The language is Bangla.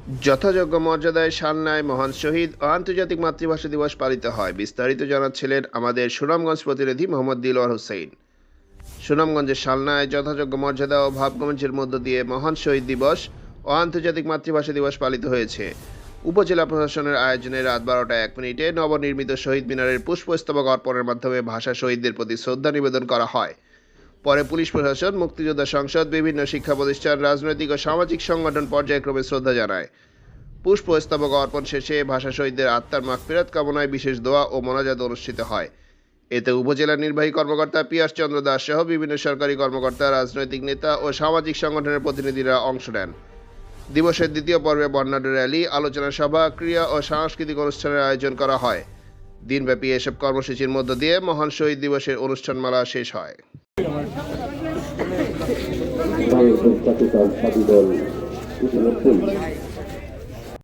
যথাযোগ্য মর্যাদায় সালনায় মহান শহীদ ও আন্তর্জাতিক মাতৃভাষা দিবস পালিত হয়। বিস্তারিত জানাচ্ছিলেন আমাদের সুনামগঞ্জ প্রতিনিধি মোহাম্মদ দিলওয়ার হোসেন। সুনামগঞ্জের সালনায় যথাযোগ্য মর্যাদা ও ভাবগম্ভীর্যের মধ্য দিয়ে মহান শহীদ দিবস ও আন্তর্জাতিক মাতৃভাষা দিবস পালিত হয়েছে। উপজেলা প্রশাসনের আয়োজনে রাত 12টা 1 মিনিটে নবনির্মিত শহীদ মিনারের পুষ্পস্তবক অর্পণের মাধ্যমে ভাষা শহীদদের প্রতি শ্রদ্ধা নিবেদন করা হয়। পরে পুলিশ প্রশাসন, মুক্তিযোদ্ধা সংসদ, বিভিন্ন শিক্ষা প্রতিষ্ঠান, রাজনৈতিক ও সামাজিক সংগঠন পর্যায়ক্রমে শ্রদ্ধা জানায়। পুষ্পস্তবক অর্পণ শেষে ভাষা শহীদদের আত্মার মাগফিরাত কামনায় বিশেষ দোয়া ও মোনাজাত অনুষ্ঠিত হয়। এতে উপজেলা নির্বাহী কর্মকর্তা পিয়াস চন্দ্র দাস সহ বিভিন্ন সরকারি কর্মকর্তা, রাজনৈতিক নেতা ও সামাজিক সংগঠনের প্রতিনিধিরা অংশ নেন। দিবসের দ্বিতীয় পর্বে বর্ণাঢ্য র্যালি, আলোচনা সভা, ক্রীড়া ও সাংস্কৃতিক অনুষ্ঠানের আয়োজন করা হয়। দিনব্যাপী এসব কর্মসূচির মধ্য দিয়ে মহান শহীদ দিবসের অনুষ্ঠানমালা শেষ হয়। বাংলাদেশ জাতীয়তাবাদী দল ইতিমধ্যেই